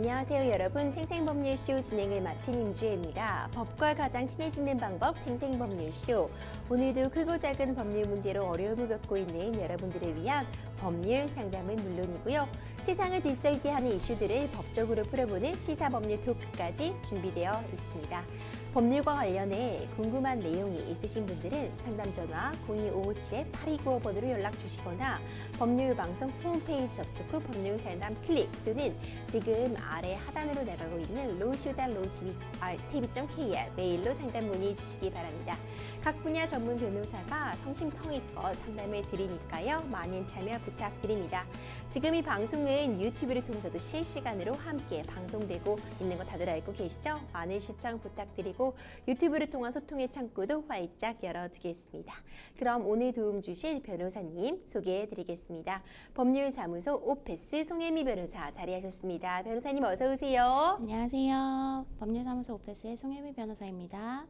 안녕하세요 여러분. 생생법률쇼 진행을 맡은 임주혜입니다. 법과 가장 친해지는 방법 생생법률쇼. 오늘도 크고 작은 법률 문제로 어려움을 겪고 있는 여러분들을 위한 법률 상담은 물론이고요. 세상을 들썩이게 하는 이슈들을 법적으로 풀어보는 시사법률 토크까지 준비되어 있습니다. 법률과 관련해 궁금한 내용이 있으신 분들은 상담 전화 02557-8295번으로 연락 주시거나 법률방송 홈페이지 접속 후 법률상담 클릭 또는 지금 아래 하단으로 나가고 있는 lowshow.tv.kr 메일로 상담 문의 주시기 바랍니다. 각 분야 전문 변호사가 성심성의껏 상담을 드리니까요. 많은 참여 부탁드립니다. 지금 이 방송은 유튜브를 통해서도 실시간으로 함께 방송되고 있는 거 다들 알고 계시죠? 많은 시청 부탁드리고 유튜브를 통한 소통의 창구도 활짝 열어두겠습니다. 그럼 오늘 도움 주실 변호사님 소개해드리겠습니다. 법률사무소 오페스 송혜미 변호사 자리하셨습니다. 변호사님 어서 오세요. 안녕하세요. 법률사무소 오페스의 송혜미 변호사입니다.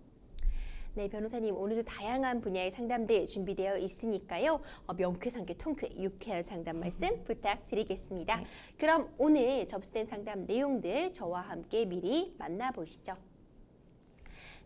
네, 변호사님 오늘도 다양한 분야의 상담들 준비되어 있으니까요. 명쾌상쾌 통쾌 유쾌한 상담 말씀 부탁드리겠습니다. 네. 그럼 오늘 접수된 상담 내용들 저와 함께 미리 만나보시죠.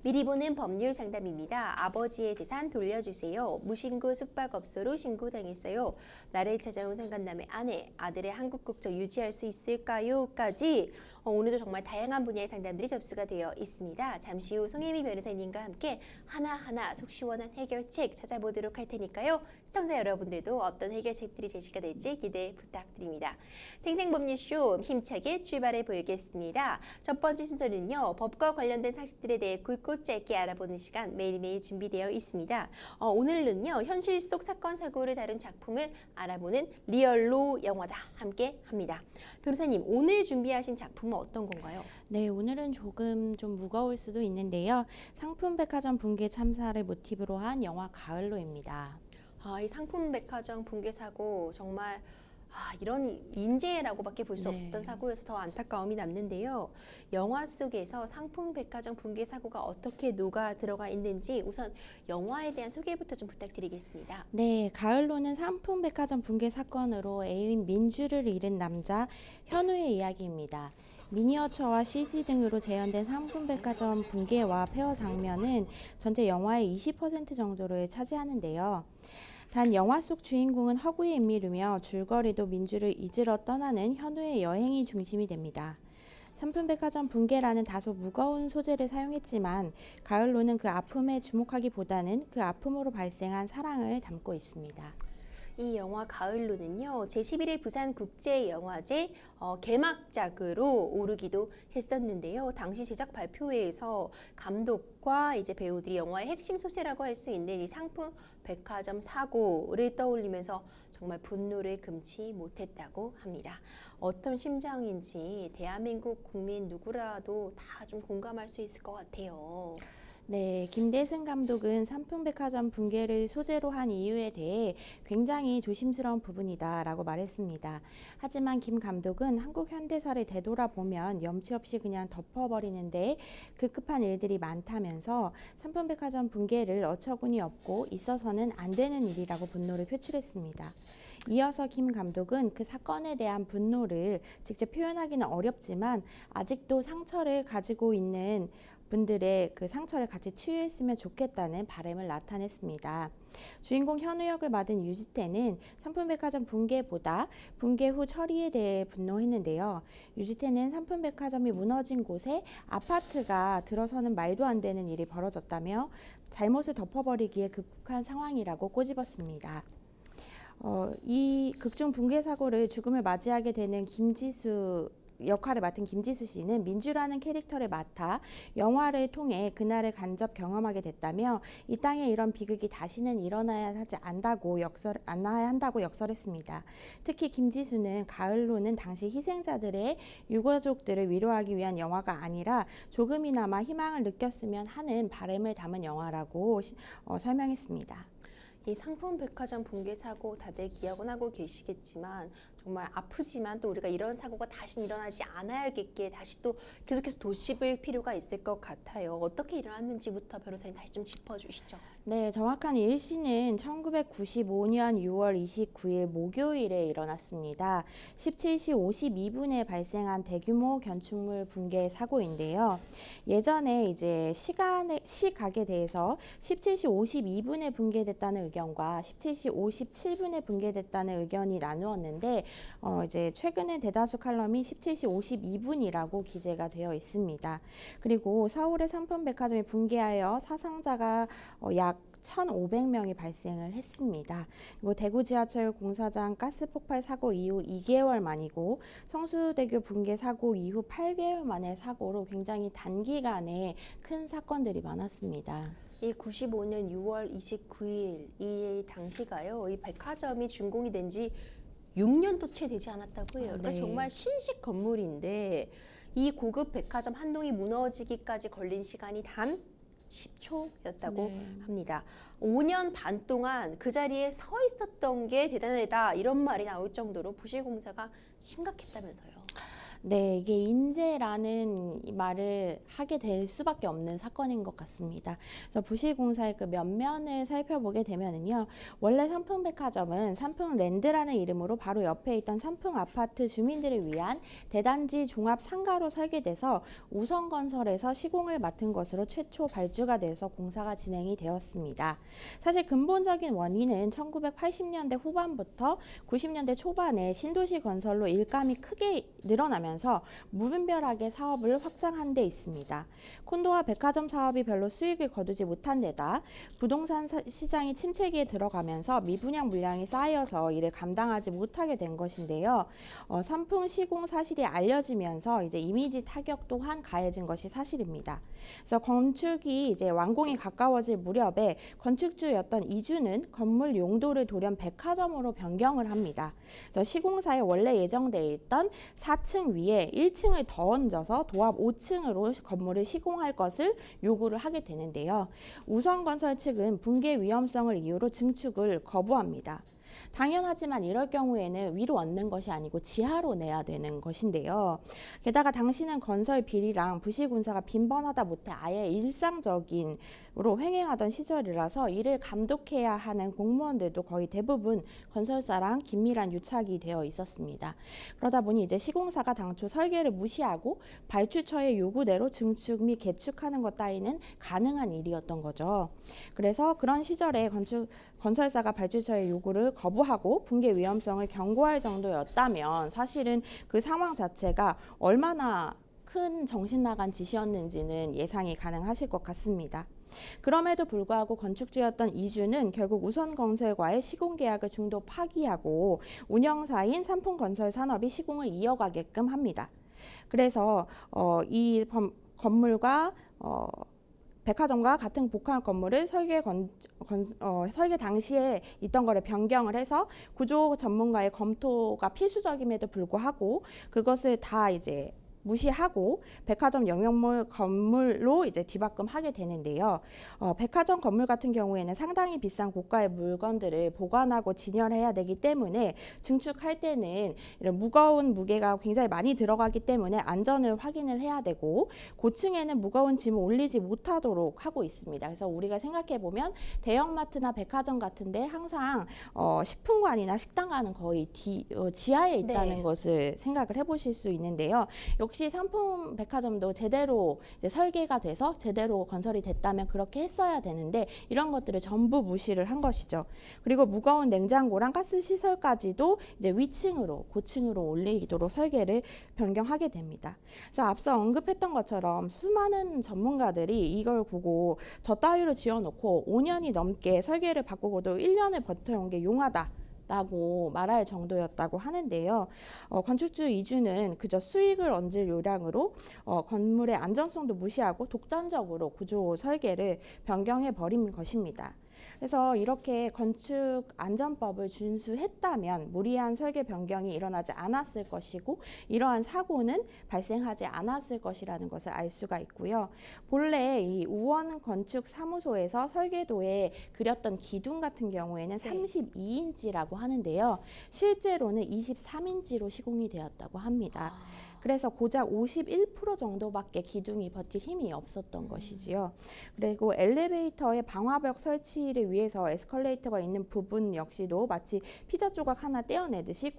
미리 보는 법률 상담입니다. 아버지의 재산 돌려주세요. 무신고 숙박업소로 신고당했어요. 나를 찾아온 상간남의 아내, 아들의 한국 국적 유지할 수 있을까요? 까지 오늘도 정말 다양한 분야의 상담들이 접수가 되어 있습니다. 잠시 후 송혜미 변호사님과 함께 하나하나 속 시원한 해결책 찾아보도록 할 테니까요. 시청자 여러분들도 어떤 해결책들이 제시가 될지 기대 부탁드립니다. 생생법률쇼 힘차게 출발해 보겠습니다. 첫 번째 순서는요. 법과 관련된 상식들에 대해 굵고 짧게 알아보는 시간 매일매일 준비되어 있습니다. 오늘은요. 현실 속 사건 사고를 다룬 작품을 알아보는 리얼로 영화다 함께 합니다. 변호사님 오늘 준비하신 작품은 어떤 건가요? 네, 오늘은 조금 좀 무거울 수도 있는데요. 상품백화점 붕괴 참사를 모티브로 한 영화 가을로입니다. 이 상품백화점 붕괴 사고 정말 이런 인재라고밖에 볼 수 네. 없었던 사고여서 더 안타까움이 남는데요. 영화 속에서 상품백화점 붕괴 사고가 어떻게 녹아 들어가 있는지 우선 영화에 대한 소개부터 좀 부탁드리겠습니다. 네, 가을로는 상품백화점 붕괴 사건으로 애인 민주를 잃은 남자 현우의 이야기입니다. 미니어처와 CG 등으로 재현된 상품백화점 붕괴와 폐허 장면은 전체 영화의 20% 정도를 차지하는데요. 단 영화 속 주인공은 허구의 인물이며 줄거리도 민주를 잊으러 떠나는 현우의 여행이 중심이 됩니다. 상품백화점 붕괴라는 다소 무거운 소재를 사용했지만 가을로는 그 아픔에 주목하기보다는 그 아픔으로 발생한 사랑을 담고 있습니다. 이 영화 가을로는요. 제11회 부산국제영화제 개막작으로 오르기도 했었는데요. 당시 제작 발표회에서 감독과 이제 배우들이 영화의 핵심 소재라고 할 수 있는 이 상품 백화점 사고를 떠올리면서 정말 분노를 금치 못했다고 합니다. 어떤 심정인지 대한민국 국민 누구라도 다 좀 공감할 수 있을 것 같아요. 네, 김대승 감독은 상품백화점 붕괴를 소재로 한 이유에 대해 굉장히 조심스러운 부분이다라고 말했습니다. 하지만 김 감독은 한국 현대사를 되돌아보면 염치 없이 그냥 덮어버리는데 급급한 일들이 많다면서 상품백화점 붕괴를 어처구니 없고 있어서는 안 되는 일이라고 분노를 표출했습니다. 이어서 김 감독은 그 사건에 대한 분노를 직접 표현하기는 어렵지만 아직도 상처를 가지고 있는 분들의 그 상처를 같이 치유했으면 좋겠다는 바람을 나타냈습니다. 주인공 현우 역을 맡은 유지태는 상품백화점 붕괴보다 붕괴 후 처리에 대해 분노했는데요. 유지태는 상품백화점이 무너진 곳에 아파트가 들어서는 말도 안 되는 일이 벌어졌다며 잘못을 덮어버리기에 급급한 상황이라고 꼬집었습니다. 이 극중 붕괴 사고를 죽음을 맞이하게 되는 김지수 역할을 맡은 김지수 씨는 민주라는 캐릭터를 맡아 영화를 통해 그날을 간접 경험하게 됐다며 이 땅에 이런 비극이 다시는 일어나야 한다고 역설했습니다. 특히 김지수는 가을로는 당시 희생자들의 유가족들을 위로하기 위한 영화가 아니라 조금이나마 희망을 느꼈으면 하는 바람을 담은 영화라고 설명했습니다. 이 상품백화점 붕괴 사고 다들 기억은 하고 계시겠지만 정말 아프지만 또 우리가 이런 사고가 다시 일어나지 않아야겠기에 다시 또 계속해서 도씹을 필요가 있을 것 같아요. 어떻게 일어났는지부터 변호사님 다시 좀 짚어주시죠. 네, 정확한 일시는 1995년 6월 29일 목요일에 일어났습니다. 17시 52분에 발생한 대규모 건축물 붕괴 사고인데요. 예전에 이제 시각에 대해서 17시 52분에 붕괴됐다는 의견과 17시 57분에 붕괴됐다는 의견이 나누었는데 이제 최근에 대다수 칼럼이 17시 52분이라고 기재가 되어 있습니다. 그리고 서울의 삼풍백화점이 붕괴하여 사상자가 약 1,500명이 발생을 했습니다. 그리고 대구 지하철 공사장 가스 폭발 사고 이후 2개월 만이고 성수대교 붕괴 사고 이후 8개월 만의 사고로 굉장히 단기간에 큰 사건들이 많았습니다. 이 95년 6월 29일 이 당시가요. 이 백화점이 준공이 된 지 6년도 채 되지 않았다고 해요. 그러니까 네. 정말 신식 건물인데 이 고급 백화점 한 동이 무너지기까지 걸린 시간이 단 10초였다고 네. 합니다. 5년 반 동안 그 자리에 서 있었던 게 대단하다 이런 말이 나올 정도로 부실공사가 심각했다면서요. 네, 이게 인재라는 이 말을 하게 될 수밖에 없는 사건인 것 같습니다. 그래서 부실공사의 그 면면을 살펴보게 되면은요, 원래 삼풍백화점은 삼풍랜드라는 이름으로 바로 옆에 있던 삼풍아파트 주민들을 위한 대단지 종합 상가로 설계돼서 우성건설에서 시공을 맡은 것으로 최초 발주가 돼서 공사가 진행이 되었습니다. 사실 근본적인 원인은 1980년대 후반부터 90년대 초반에 신도시 건설로 일감이 크게 늘어나면서 무분별하게 사업을 확장한 데 있습니다. 콘도와 백화점 사업이 별로 수익을 거두지 못한 데다 부동산 시장이 침체기에 들어가면서 미분양 물량이 쌓여서 이를 감당하지 못하게 된 것인데요. 삼풍 시공 사실이 알려지면서 이제 이미지 타격 또한 가해진 것이 사실입니다. 그래서 건축이 이제 완공이 가까워질 무렵에 건축주였던 이주는 건물 용도를 돌연 백화점으로 변경을 합니다. 그래서 시공사에 원래 예정되어 있던 4층 위에 1층을 더 얹어서 도합 5층으로 건물을 시공할 것을 요구를 하게 되는데요. 우성건설 측은 붕괴 위험성을 이유로 증축을 거부합니다. 당연하지만 이럴 경우에는 위로 얹는 것이 아니고 지하로 내야 되는 것인데요. 게다가 당시는 건설 비리랑 부실공사가 빈번하다 못해 아예 일상적인으로 횡행하던 시절이라서 이를 감독해야 하는 공무원들도 거의 대부분 건설사랑 긴밀한 유착이 되어 있었습니다. 그러다 보니 이제 시공사가 당초 설계를 무시하고 발주처의 요구대로 증축 및 개축하는 것 따위는 가능한 일이었던 거죠. 그래서 그런 시절에 건설사가 발주처의 요구를 거부하고 붕괴 위험성을 경고할 정도였다면 사실은 그 상황 자체가 얼마나 큰 정신 나간 짓이었는지는 예상이 가능하실 것 같습니다. 그럼에도 불구하고 건축주였던 이주는 결국 우선건설과의 시공계약을 중도 파기하고 운영사인 삼풍건설산업이 시공을 이어가게끔 합니다. 그래서 이 건물과 백화점과 같은 복합 건물을 설계 당시에 있던 거를 변경을 해서 구조 전문가의 검토가 필수적임에도 불구하고 그것을 다 이제 무시하고 백화점 영역물 건물로 이제 뒤바꿈하게 되는데요. 백화점 건물 같은 경우에는 상당히 비싼 고가의 물건들을 보관하고 진열해야 되기 때문에 증축할 때는 이런 무거운 무게가 굉장히 많이 들어가기 때문에 안전을 확인을 해야 되고 고층에는 무거운 짐을 올리지 못하도록 하고 있습니다. 그래서 우리가 생각해 보면 대형마트나 백화점 같은데 항상 식품관이나 식당가는 거의 지하에 있다는 네. 것을 생각을 해보실 수 있는데요. 역시 삼풍 백화점도 제대로 이제 설계가 돼서 제대로 건설이 됐다면 그렇게 했어야 되는데 이런 것들을 전부 무시를 한 것이죠. 그리고 무거운 냉장고랑 가스 시설까지도 이제 위층으로 고층으로 올리도록 설계를 변경하게 됩니다. 그래서 앞서 언급했던 것처럼 수많은 전문가들이 이걸 보고 저 따위로 지어놓고 5년이 넘게 설계를 바꾸고도 1년을 버텨온 게 용하다. 라고 말할 정도였다고 하는데요. 건축주 이주는 그저 수익을 얹을 요량으로 건물의 안정성도 무시하고 독단적으로 구조 설계를 변경해 버린 것입니다. 그래서 이렇게 건축 안전법을 준수했다면 무리한 설계 변경이 일어나지 않았을 것이고 이러한 사고는 발생하지 않았을 것이라는 것을 알 수가 있고요. 본래 이 우원 건축 사무소에서 설계도에 그렸던 기둥 같은 경우에는 32인치라고 하는데요. 실제로는 23인치로 시공이 되었다고 합니다. 그래서 고작 51% 정도밖에 기둥이 버틸 힘이 없었던 것이지요. 그리고 엘리베이터의 방화벽 설치를 위해서 에스컬레이터가 있는 부분 역시도 마치 피자 조각 하나 떼어내듯이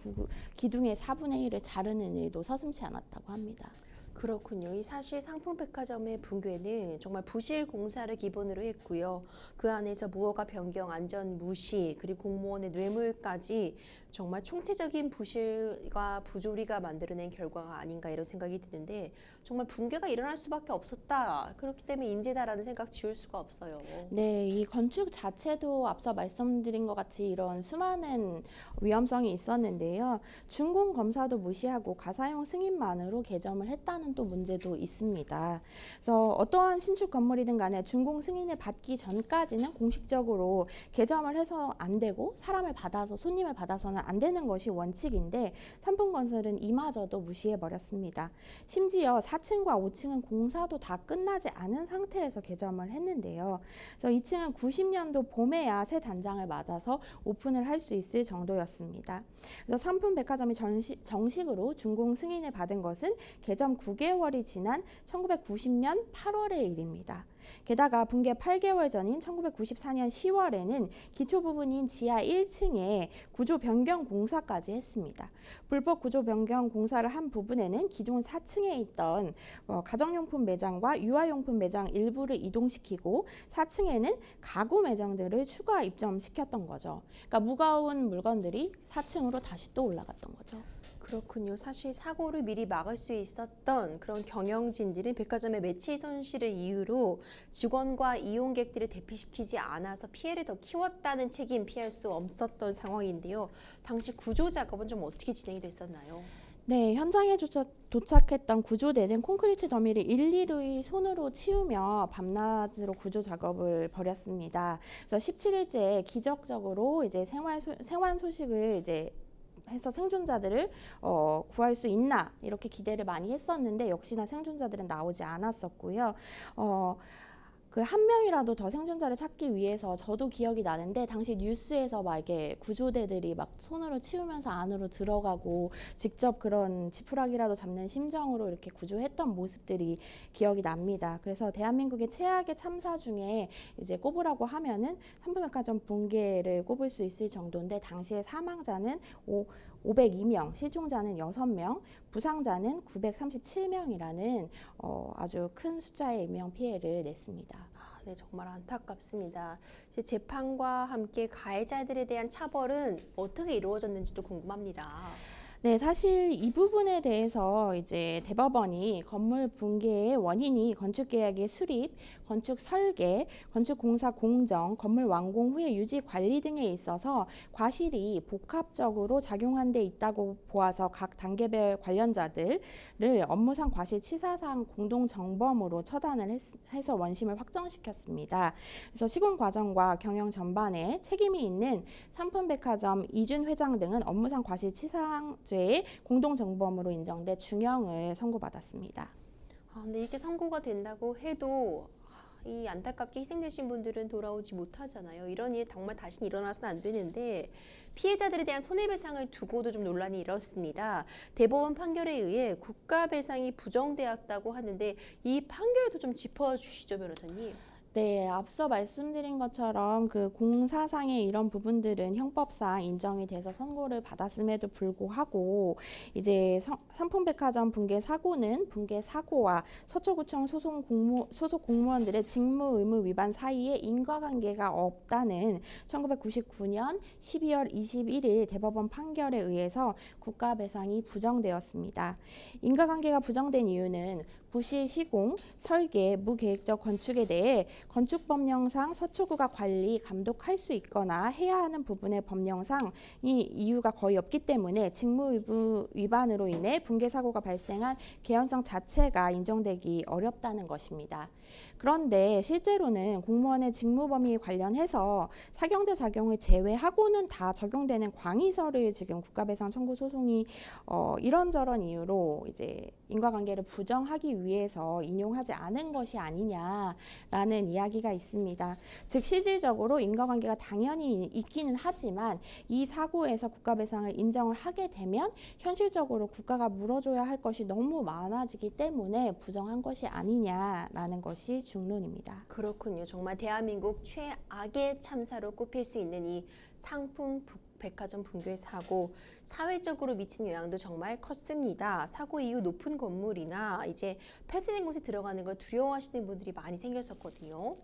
기둥의 4분의 1을 자르는 일도 서슴지 않았다고 합니다. 그렇군요. 이 사실 상품백화점의 붕괴는 정말 부실 공사를 기본으로 했고요. 그 안에서 무허가 변경, 안전 무시, 그리고 공무원의 뇌물까지 정말 총체적인 부실과 부조리가 만들어낸 결과가 아닌가 이런 생각이 드는데 정말 붕괴가 일어날 수밖에 없었다. 그렇기 때문에 인재다라는 생각 지울 수가 없어요. 네, 이 건축 자체도 앞서 말씀드린 것 같이 이런 수많은 위험성이 있었는데요. 준공 검사도 무시하고 가사용 승인만으로 개점을 했다는 또 문제도 있습니다. 그래서 어떠한 신축 건물이든 간에 준공 승인을 받기 전까지는 공식적으로 개점을 해서 안 되고 사람을 받아서 손님을 받아서는 안 되는 것이 원칙인데 삼풍건설은 이마저도 무시해 버렸습니다. 심지어 4층과 5층은 공사도 다 끝나지 않은 상태에서 개점을 했는데요. 그래서 2층은 90년도 봄에야 새 단장을 맞아서 오픈을 할 수 있을 정도였습니다. 그래서 삼풍백화점이 정식으로 준공 승인을 받은 것은 개점 9개월이 지난 1990년 8월의 일입니다. 게다가 붕괴 8개월 전인 1994년 10월에는 기초 부분인 지하 1층에 구조 변경 공사까지 했습니다. 불법 구조 변경 공사를 한 부분에는 기존 4층에 있던 가정용품 매장과 유아용품 매장 일부를 이동시키고 4층에는 가구 매장들을 추가 입점시켰던 거죠. 그러니까 무거운 물건들이 4층으로 다시 또 올라갔던 거죠. 그렇군요. 사실 사고를 미리 막을 수 있었던 그런 경영진들은 백화점의 매출 손실을 이유로 직원과 이용객들을 대피시키지 않아서 피해를 더 키웠다는 책임 피할 수 없었던 상황인데요. 당시 구조 작업은 좀 어떻게 진행이 됐었나요? 네, 현장에 도착했던 구조대는 콘크리트 더미를 일일이 손으로 치우며 밤낮으로 구조 작업을 벌였습니다. 그래서 17일째 기적적으로 이제 생還소식을 이제 해서 생존자들을 구할 수 있나 이렇게 기대를 많이 했었는데 역시나 생존자들은 나오지 않았었고요. 그 한 명이라도 더 생존자를 찾기 위해서 저도 기억이 나는데 당시 뉴스에서 막 이렇게 구조대들이 막 손으로 치우면서 안으로 들어가고 직접 그런 지푸라기라도 잡는 심정으로 이렇게 구조했던 모습들이 기억이 납니다. 그래서 대한민국의 최악의 참사 중에 이제 꼽으라고 하면은 삼풍백화점 붕괴를 꼽을 수 있을 정도인데 당시의 사망자는 502명, 실종자는 6명, 부상자는 937명이라는 아주 큰 숫자의 인명 피해를 냈습니다. 네, 정말 안타깝습니다. 이제 재판과 함께 가해자들에 대한 처벌은 어떻게 이루어졌는지도 궁금합니다. 네, 사실 이 부분에 대해서 이제 대법원이 건물 붕괴의 원인이 건축계약의 수립, 건축 설계, 건축 공사 공정, 건물 완공 후의 유지 관리 등에 있어서 과실이 복합적으로 작용한 데 있다고 보아서 각 단계별 관련자들을 업무상 과실치사상 공동정범으로 처단을 해서 원심을 확정시켰습니다. 그래서 시공 과정과 경영 전반에 책임이 있는 삼풍백화점 이준 회장 등은 업무상 과실치사죄 공동정범으로 인정돼 중형을 선고받았습니다. 근데 이렇게 선고가 된다고 해도 이 안타깝게 희생되신 분들은 돌아오지 못하잖아요. 이런 일 정말 다시는 일어나서는 안 되는데 피해자들에 대한 손해배상을 두고도 좀 논란이 일었습니다. 대법원 판결에 의해 국가배상이 부정되었다고 하는데 이 판결도 좀 짚어주시죠, 변호사님. 네, 앞서 말씀드린 것처럼 그 공사상의 이런 부분들은 형법상 인정이 돼서 선고를 받았음에도 불구하고 이제 삼풍백화점 붕괴 사고는 붕괴 사고와 서초구청 소속 공무원들의 직무 의무 위반 사이에 인과관계가 없다는 1999년 12월 21일 대법원 판결에 의해서 국가배상이 부정되었습니다. 인과관계가 부정된 이유는 부실 시공, 설계, 무계획적 건축에 대해 건축법령상 서초구가 관리, 감독할 수 있거나 해야 하는 부분의 법령상이 이유가 거의 없기 때문에 직무 위반으로 인해 붕괴 사고가 발생한 개연성 자체가 인정되기 어렵다는 것입니다. 그런데 실제로는 공무원의 직무 범위 관련해서 사경대 작용을 제외하고는 다 적용되는 광의설을 지금 국가배상 청구 소송이 이런저런 이유로 이제 인과관계를 부정하기 위해서 인용하지 않은 것이 아니냐라는 이야기가 있습니다. 즉 실질적으로 인과관계가 당연히 있기는 하지만 이 사고에서 국가배상을 인정을 하게 되면 현실적으로 국가가 물어줘야 할 것이 너무 많아지기 때문에 부정한 것이 아니냐라는 것이 중론입니다. 그렇군요. 정말 대한민국 최악의 참사로 꼽힐 수 있는 이 상품 백화점 붕괴 사고, 사회적으로 미친 영향도 정말 컸습니다. 사고 이후 높은 건물이나 이제 폐쇄된 곳에 들어가는 걸 두려워하시는 분들이 많이 생겼었거든요.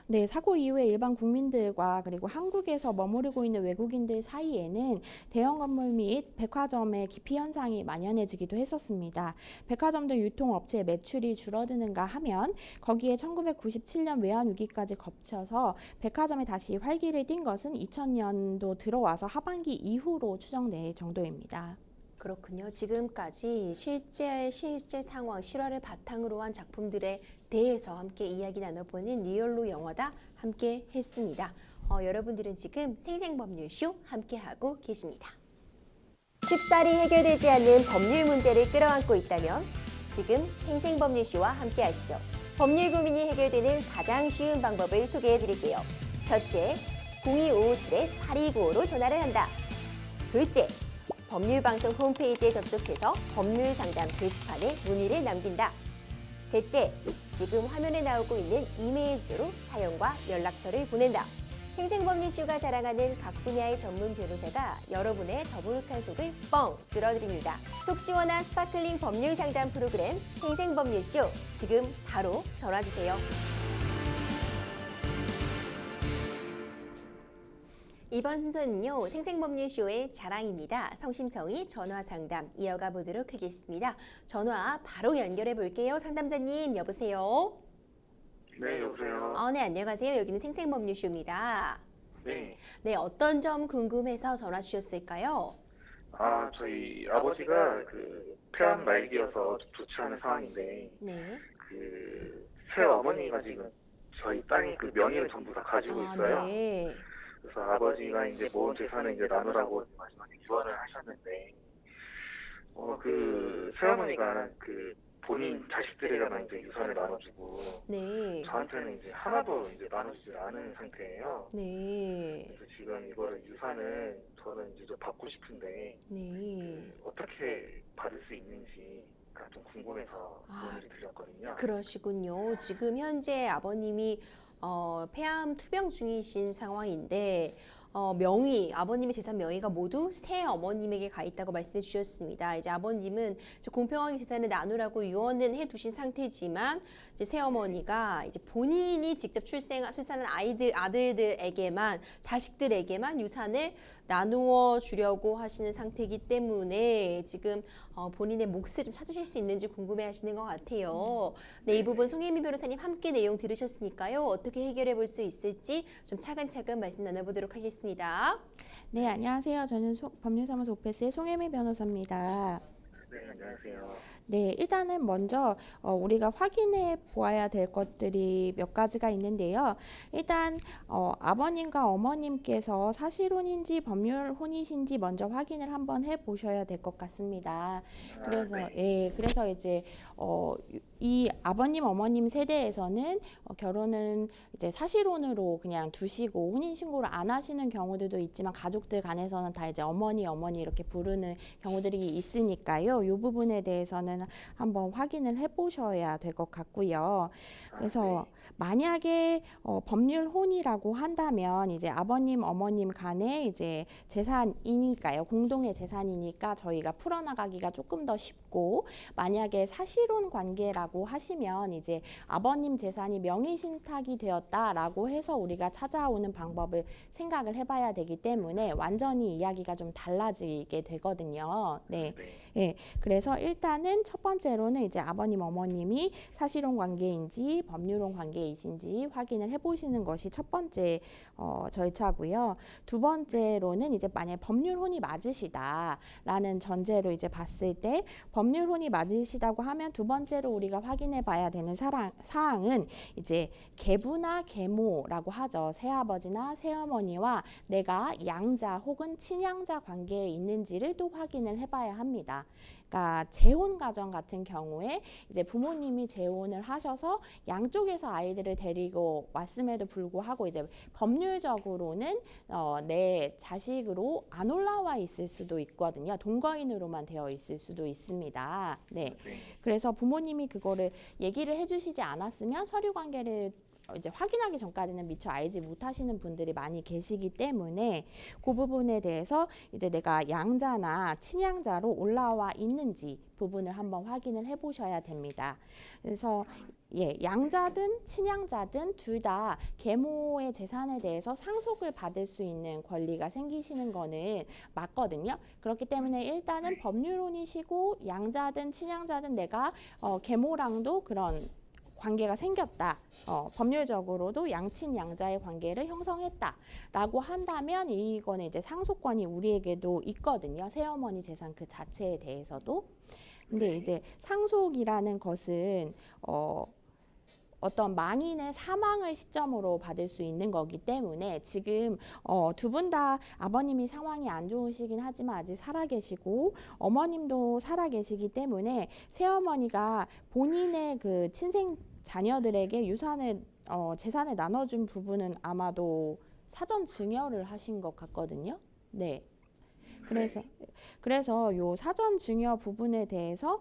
네, 사고 이후에 일반 국민들과 그리고 한국에서 머무르고 있는 외국인들 사이에는 대형 건물 및 백화점의 기피 현상이 만연해지기도 했었습니다. 백화점들 유통업체의 매출이 줄어드는가 하면 거기에 1997년 외환위기까지 겹쳐서 백화점이 다시 활기를 띈 것은 2000년도 들어와서 하반기 이후로 추정될 정도입니다. 그렇군요. 지금까지 실제 상황, 실화를 바탕으로 한 작품들에 대해서 함께 이야기 나눠보는 리얼로 영화다 함께 했습니다. 여러분들은 지금 생생법률쇼 함께하고 계십니다. 쉽사리 해결되지 않는 법률 문제를 끌어안고 있다면 지금 생생법률쇼와 함께 하시죠. 법률 고민이 해결되는 가장 쉬운 방법을 소개해드릴게요. 첫째, 02-557-8295로 전화를 한다. 둘째, 법률방송 홈페이지에 접속해서 법률상담 게시판에 문의를 남긴다. 셋째, 지금 화면에 나오고 있는 이메일 주소로 사연과 연락처를 보낸다. 생생법률쇼가 자랑하는 각 분야의 전문 변호사가 여러분의 더부룩한 속을 뻥 뚫어드립니다. 속 시원한 스파클링 법률상담 프로그램 생생법률쇼, 지금 바로 전화주세요. 이번 순서는요, 생생법률쇼의 자랑입니다. 성심성의 전화상담 이어가 보도록 하겠습니다. 전화 바로 연결해 볼게요. 상담자님 여보세요? 네, 여보세요? 네, 안녕하세요. 여기는 생생법률쇼입니다. 네. 네, 어떤 점 궁금해서 전화 주셨을까요? 저희 아버지가 폐암 말기여서 좋지 않은 상황인데, 네. 새어머니가 지금 저희 땅이 명의를 전부 다 가지고 있어요. 네. 그래서 아버지가 이제 모은 재산을 이제 나누라고 마지막에 유언을 하셨는데, 새어머니가 본인 자식들에게만 이제 유산을 나눠주고, 네. 저한테는 이제 하나도 이제 나눠주지 않은 상태예요. 네. 그래서 지금 이거를 유산을 저는 이제 좀 받고 싶은데, 네. 어떻게 받을 수 있는지가 좀 궁금해서 문의를 드렸거든요. 그러시군요. 지금 현재 아버님이 폐암 투병 중이신 상황인데 아버님의 재산 명의가 모두 새 어머님에게 가 있다고 말씀해 주셨습니다. 이제 아버님은 공평하게 재산을 나누라고 유언은 해두신 상태지만 이제 새 어머니가 이제 본인이 직접 출산한 아들들에게만, 자식들에게만 유산을 나누어 주려고 하시는 상태이기 때문에 지금 본인의 몫을 좀 찾으실 수 있는지 궁금해하시는 것 같아요. 네, 이 부분 송혜미 변호사님 함께 내용 들으셨으니까요. 어떻게 해결해 볼 수 있을지 좀 차근차근 말씀 나눠보도록 하겠습니다. 네, 안녕하세요. 저는 법률사무소 오페스의 송혜미 변호사입니다. 네, 안녕하세요. 네, 일단은 먼저 우리가 확인해 보아야 될 것들이 몇 가지가 있는데요. 일단 아버님과 어머님께서 사실혼인지 법률혼이신지 먼저 확인을 한번 해보셔야 될 것 같습니다. 그래서 그래서 이제 이 아버님, 어머님 세대에서는 결혼은 이제 사실혼으로 그냥 두시고 혼인 신고를 안 하시는 경우들도 있지만 가족들 간에서는 다 이제 어머니 이렇게 부르는 경우들이 있으니까요. 이 부분에 대해서는 한번 확인을 해보셔야 될 것 같고요. 그래서 만약에 법률혼이라고 한다면 이제 아버님, 어머님 간에 이제 재산이니까요. 공동의 재산이니까 저희가 풀어나가기가 조금 더 쉽고, 만약에 사실혼 관계라고 하시면 이제 아버님 재산이 명의신탁이 되었다라고 해서 우리가 찾아오는 방법을 생각을 해봐야 되기 때문에 완전히 이야기가 좀 달라지게 되거든요. 네. 네. 그래서 일단은 첫 번째로는 이제 아버님, 어머님이 사실혼 관계인지 법률혼 관계이신지 확인을 해보시는 것이 첫 번째 절차고요. 두 번째로는 이제 만약 법률혼이 맞으시다라는 전제로 이제 봤을 때, 법률혼이 맞으시다고 하면 두 번째로 우리가 확인해 봐야 되는 사항은 이제 계부나 계모라고 하죠. 새아버지나 새어머니와 내가 양자 혹은 친양자 관계에 있는지를 또 확인을 해봐야 합니다. 그러니까 재혼과 가정 같은 경우에 이제 부모님이 재혼을 하셔서 양쪽에서 아이들을 데리고 왔음에도 불구하고 이제 법률적으로는 내 자식으로 안 올라와 있을 수도 있거든요. 동거인으로만 되어 있을 수도 있습니다. 네. 네. 그래서 부모님이 그거를 얘기를 해주시지 않았으면 서류 관계를 이제 확인하기 전까지는 미처 알지 못하시는 분들이 많이 계시기 때문에 그 부분에 대해서 이제 내가 양자나 친양자로 올라와 있는지 부분을 한번 확인을 해보셔야 됩니다. 그래서 양자든 친양자든 둘 다 계모의 재산에 대해서 상속을 받을 수 있는 권리가 생기시는 거는 맞거든요. 그렇기 때문에 일단은 법률혼이시고 양자든 친양자든 내가 계모랑도 그런 관계가 생겼다. 법률적으로도 양친 양자의 관계를 형성했다라고 한다면 이거는 이제 상속권이 우리에게도 있거든요. 새어머니 재산 그 자체에 대해서도. 근데 이제 상속이라는 것은 어떤 망인의 사망을 시점으로 받을 수 있는 거기 때문에 지금 두 분 다 아버님이 상황이 안 좋으시긴 하지만 아직 살아계시고 어머님도 살아계시기 때문에 새어머니가 본인의 그 친생 자녀들에게 유산을 재산을 나눠준 부분은 아마도 사전 증여를 하신 것 같거든요. 네. 그래서 요 사전 증여 부분에 대해서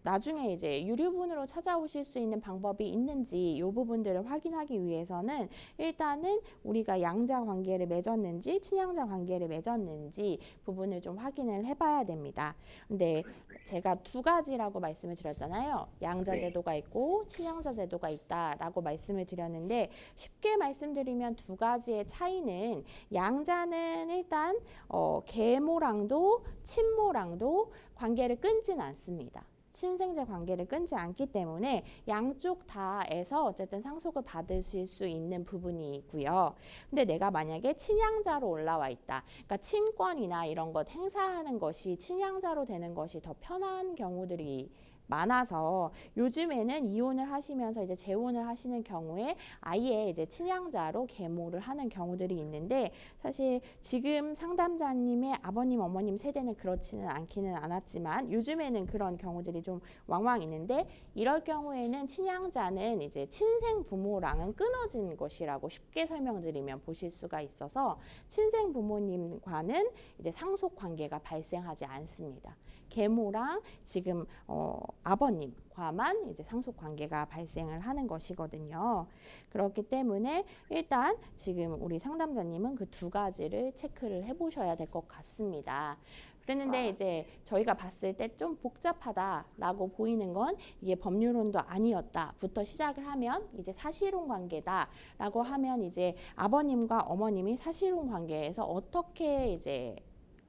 나중에 이제 유류분으로 찾아오실 수 있는 방법이 있는지 이 부분들을 확인하기 위해서는 일단은 우리가 양자 관계를 맺었는지 친양자 관계를 맺었는지 부분을 좀 확인을 해봐야 됩니다. 근데 제가 두 가지라고 말씀을 드렸잖아요. 양자 제도가 있고 친양자 제도가 있다라고 말씀을 드렸는데 쉽게 말씀드리면 두 가지의 차이는 양자는 일단 계모랑도 친모랑도 관계를 끊진 않습니다. 친생제 관계를 끊지 않기 때문에 양쪽 다에서 어쨌든 상속을 받으실 수 있는 부분이고요. 근데 내가 만약에 친양자로 올라와 있다. 그러니까 친권이나 이런 것 행사하는 것이 친양자로 되는 것이 더 편한 경우들이 많아서 요즘에는 이혼을 하시면서 이제 재혼을 하시는 경우에 아예 이제 친양자로 계모를 하는 경우들이 있는데 사실 지금 상담자님의 아버님 어머님 세대는 그렇지는 않기는 않았지만 요즘에는 그런 경우들이 좀 왕왕 있는데 이럴 경우에는 친양자는 이제 친생 부모랑은 끊어진 것이라고 쉽게 설명드리면 보실 수가 있어서 친생 부모님과는 이제 상속 관계가 발생하지 않습니다. 계모랑 지금 아버님과만 이제 상속 관계가 발생을 하는 것이거든요. 그렇기 때문에 일단 지금 우리 상담자님은 그 두 가지를 체크를 해보셔야 될 것 같습니다. 그랬는데 이제 저희가 봤을 때 좀 복잡하다라고 보이는 건 이게 법률혼도 아니었다부터 시작을 하면 이제 사실혼 관계다라고 하면 이제 아버님과 어머님이 사실혼 관계에서 어떻게 이제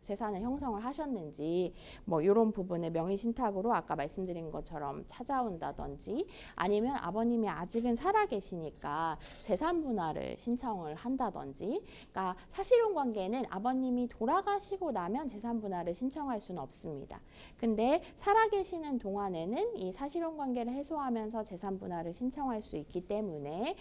재산을 형성을 하셨는지 뭐 이런 부분에 명의신탁으로 아까 말씀드린 것처럼 찾아온다든지 아니면 아버님이 아직은 살아계시니까 재산 분할을 신청을 한다든지 그러니까 사실혼 관계는 아버님이 돌아가시고 나면 재산 분할을 신청할 수는 없습니다. 근데 살아계시는 동안에는 이 사실혼 관계를 해소하면서 재산 분할을 신청할 수 있기 때문에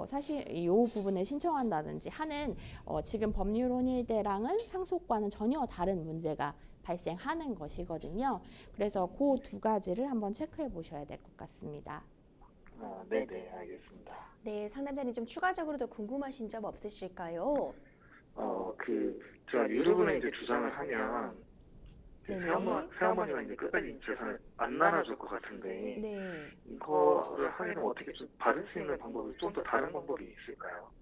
사실 이 부분을 신청한다든지 하는 지금 법률혼일 때랑은 상속과는 전혀 다른 문제가 발생하는 것이거든요. 그래서 그 두 가지를 한번 체크해 보셔야 될 것 같습니다. 네네, 알겠습니다. 네, 상담자님 좀 추가적으로 더 궁금하신 점 없으실까요? 제가 유류분에 이제 주장을 하면 네네. 새어머니가 이제 끝까지 재산을 안 나눠줄 것 같은데 네. 이거를 하려면 어떻게 좀 받을 수 있는 방법이 좀 더 다른 방법이 있을까요?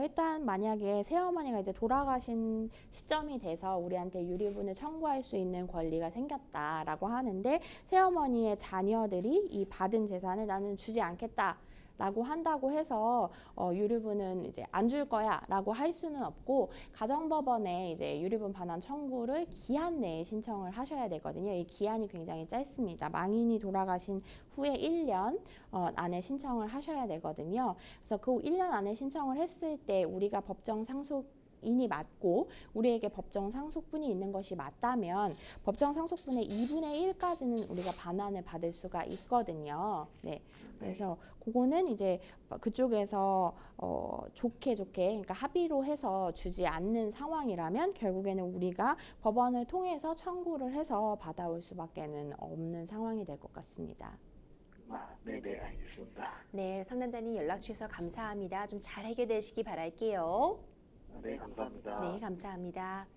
일단 만약에 새어머니가 이제 돌아가신 시점이 돼서 우리한테 유류분을 청구할 수 있는 권리가 생겼다라고 하는데 새어머니의 자녀들이 이 받은 재산을 나는 주지 않겠다. 라고 한다고 해서 유류분은 이제 안 줄 거야 라고 할 수는 없고 가정법원에 이제 유류분 반환 청구를 기한 내에 신청을 하셔야 되거든요. 이 기한이 굉장히 짧습니다. 망인이 돌아가신 후에 1년 안에 신청을 하셔야 되거든요. 그래서 그 1년 안에 신청을 했을 때 우리가 법정 상속 인이 맞고 우리에게 법정 상속분이 있는 것이 맞다면 법정 상속분의 2분의 1까지는 우리가 반환을 받을 수가 있거든요. 네. 그래서 그거는 이제 그쪽에서 좋게 그러니까 합의로 해서 주지 않는 상황이라면 결국에는 우리가 법원을 통해서 청구를 해서 받아올 수밖에는 없는 상황이 될 것 같습니다. 네네, 알겠습니다. 네, 상담자님 연락 주셔서 감사합니다. 좀 잘 해결되시기 바랄게요. 네, 감사합니다. 네, 감사합니다.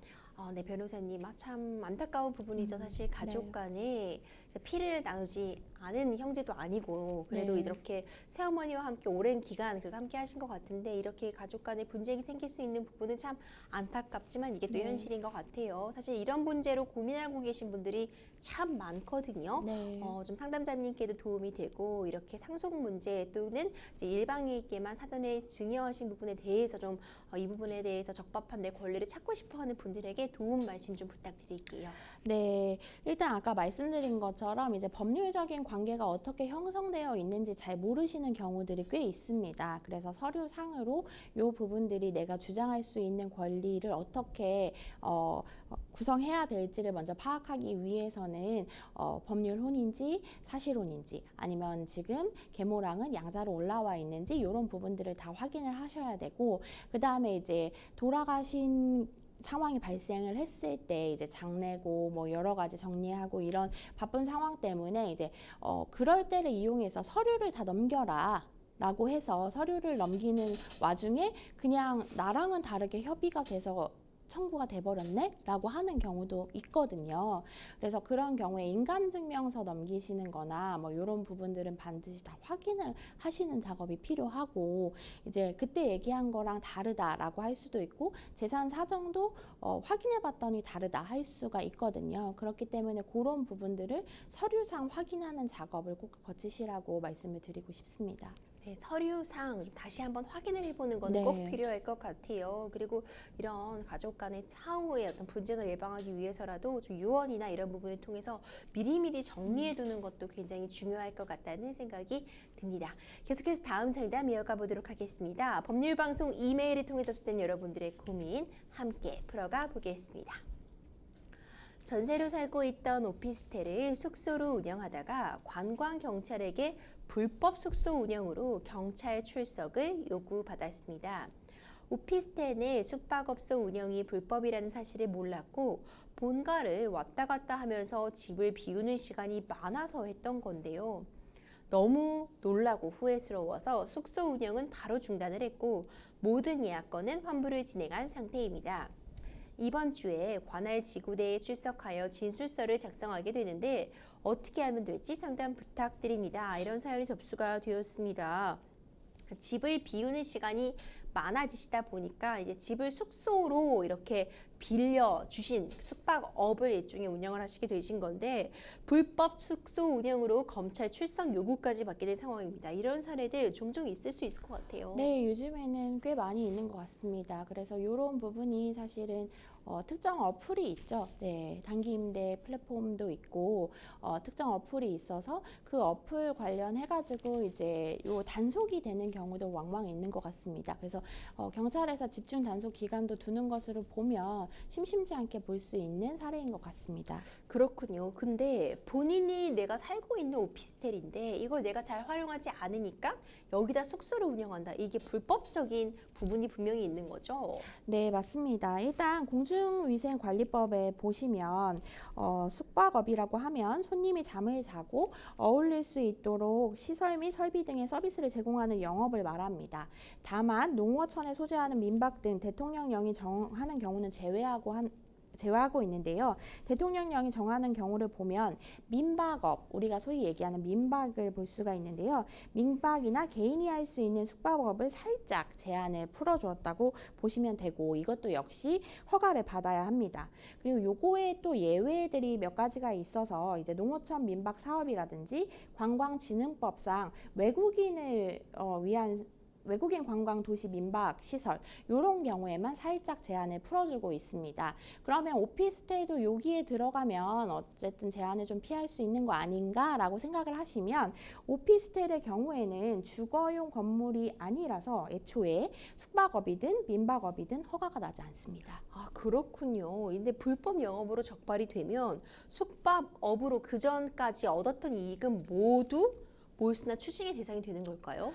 네, 변호사님, 참 안타까운 부분이죠. 사실 가족 간에 피를 나누지 않은 형제도 아니고 그래도 네. 이렇게 새어머니와 함께 오랜 기간 그래도 함께 하신 것 같은데 이렇게 가족 간에 분쟁이 생길 수 있는 부분은 참 안타깝지만 이게 또 네. 현실인 것 같아요. 사실 이런 문제로 고민하고 계신 분들이 참 많거든요. 네. 좀 상담자님께도 도움이 되고 이렇게 상속 문제 또는 이제 일방에게만 사전에 증여하신 부분에 대해서 좀 이 부분에 대해서 적법한 내 권리를 찾고 싶어하는 분들에게 도움 말씀 좀 부탁드릴게요. 네, 일단 아까 말씀드린 것처럼 이제 법률적인 관계가 어떻게 형성되어 있는지 잘 모르시는 경우들이 꽤 있습니다. 그래서 서류상으로 이 부분들이 내가 주장할 수 있는 권리를 어떻게 구성해야 될지를 먼저 파악하기 위해서는 법률혼인지 사실혼인지 아니면 지금 계모랑은 양자로 올라와 있는지 이런 부분들을 다 확인을 하셔야 되고 그 다음에 이제 돌아가신 상황이 발생을 했을 때 이제 장례고 뭐 여러 가지 정리하고 이런 바쁜 상황 때문에 이제 그럴 때를 이용해서 서류를 다 넘겨라. 라고 해서 서류를 넘기는 와중에 그냥 나랑은 다르게 협의가 돼서 청구가 돼버렸네? 라고 하는 경우도 있거든요. 그래서 그런 경우에 인감증명서 넘기시는 거나 뭐 이런 부분들은 반드시 다 확인을 하시는 작업이 필요하고 이제 그때 얘기한 거랑 다르다라고 할 수도 있고 재산 사정도 확인해 봤더니 다르다 할 수가 있거든요. 그렇기 때문에 그런 부분들을 서류상 확인하는 작업을 꼭 거치시라고 말씀을 드리고 싶습니다. 네, 서류상 좀 다시 한번 확인을 해보는 건 네. 꼭 필요할 것 같아요. 그리고 이런 가족 간의 차후의 어떤 분쟁을 예방하기 위해서라도 좀 유언이나 이런 부분을 통해서 미리미리 정리해두는 것도 굉장히 중요할 것 같다는 생각이 듭니다. 계속해서 다음 상담 이어가 보도록 하겠습니다. 법률방송 이메일을 통해 접수된 여러분들의 고민 함께 풀어가 보겠습니다. 전세로 살고 있던 오피스텔을 숙소로 운영하다가 관광경찰에게 불법 숙소 운영으로 경찰 출석을 요구받았습니다. 오피스텔 내 숙박업소 운영이 불법이라는 사실을 몰랐고 본가를 왔다 갔다 하면서 집을 비우는 시간이 많아서 했던 건데요. 너무 놀라고 후회스러워서 숙소 운영은 바로 중단을 했고 모든 예약건은 환불을 진행한 상태입니다. 이번 주에 관할 지구대에 출석하여 진술서를 작성하게 되는데 어떻게 하면 될지 상담 부탁드립니다. 이런 사연이 접수가 되었습니다. 집을 비우는 시간이 많아지시다 보니까 이제 집을 숙소로 이렇게 빌려주신 숙박업을 일종의 운영을 하시게 되신 건데 불법 숙소 운영으로 검찰 출석 요구까지 받게 된 상황입니다. 이런 사례들 종종 있을 수 있을 것 같아요. 네, 요즘에는 꽤 많이 있는 것 같습니다. 그래서 이런 부분이 사실은 특정 어플이 있죠. 네, 단기 임대 플랫폼도 있고 특정 어플이 있어서 그 어플 관련해가지고 이제 요 단속이 되는 경우도 왕왕 있는 것 같습니다. 그래서 경찰에서 집중 단속 기간도 두는 것으로 보면 심심치 않게 볼 수 있는 사례인 것 같습니다. 그렇군요. 근데 본인이 내가 살고 있는 오피스텔인데 이걸 내가 잘 활용하지 않으니까 여기다 숙소를 운영한다. 이게 불법적인 부분이 분명히 있는 거죠. 네, 맞습니다. 일단 공중위생관리법에 보시면 숙박업이라고 하면 손님이 잠을 자고 어울릴 수 있도록 시설 및 설비 등의 서비스를 제공하는 영업을 말합니다. 다만 농어촌에 소재하는 민박 등 대통령령이 정하는 경우는 제외하고 있는데요. 대통령령이 정하는 경우를 보면 민박업, 우리가 소위 얘기하는 민박을 볼 수가 있는데요. 민박이나 개인이 할 수 있는 숙박업을 살짝 제한을 풀어주었다고 보시면 되고 이것도 역시 허가를 받아야 합니다. 그리고 요거에 또 예외들이 몇 가지가 있어서 이제 농어촌 민박 사업이라든지 관광진흥법상 외국인을 위한 외국인 관광 도시 민박 시설 이런 경우에만 살짝 제한을 풀어주고 있습니다. 그러면 오피스텔도 여기에 들어가면 어쨌든 제한을 좀 피할 수 있는 거 아닌가라고 생각을 하시면 오피스텔의 경우에는 주거용 건물이 아니라서 애초에 숙박업이든 민박업이든 허가가 나지 않습니다. 아, 그렇군요. 근데 불법 영업으로 적발이 되면 숙박업으로 그전까지 얻었던 이익은 모두 몰수나 추징의 대상이 되는 걸까요?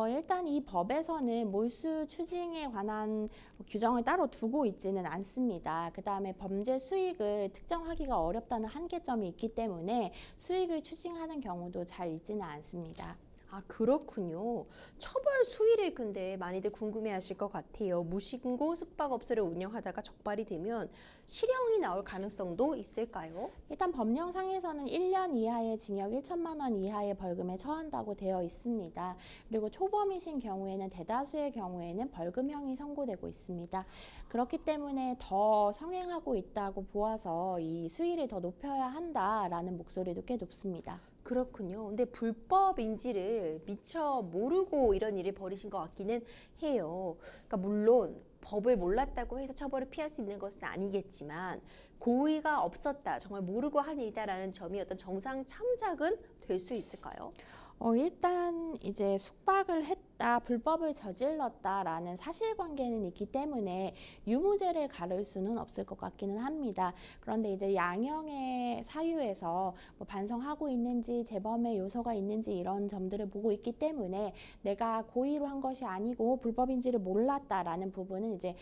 일단 이 법에서는 몰수 추징에 관한 규정을 따로 두고 있지는 않습니다. 그 다음에 범죄 수익을 특정하기가 어렵다는 한계점이 있기 때문에 수익을 추징하는 경우도 잘 있지는 않습니다. 아, 그렇군요. 처벌 수위를 근데 많이들 궁금해하실 것 같아요. 무신고 숙박업소를 운영하다가 적발이 되면 실형이 나올 가능성도 있을까요? 일단 법령상에서는 1년 이하의 징역 1천만 원 이하의 벌금에 처한다고 되어 있습니다. 그리고 초범이신 경우에는 대다수의 경우에는 벌금형이 선고되고 있습니다. 그렇기 때문에 더 성행하고 있다고 보아서 이 수위를 더 높여야 한다라는 목소리도 꽤 높습니다. 그렇군요. 근데 불법인지를 미처 모르고 이런 일을 벌이신 것 같기는 해요. 그러니까 물론 법을 몰랐다고 해서 처벌을 피할 수 있는 것은 아니겠지만 고의가 없었다, 정말 모르고 한 일이다라는 점이 어떤 정상 참작은 될 수 있을까요? 일단 이제 숙박을 했다, 불법을 저질렀다라는 사실관계는 있기 때문에 유무죄를 가를 수는 없을 것 같기는 합니다. 그런데 이제 양형의 사유에서 뭐 반성하고 있는지 재범의 요소가 있는지 이런 점들을 보고 있기 때문에 내가 고의로 한 것이 아니고 불법인지를 몰랐다라는 부분은 이제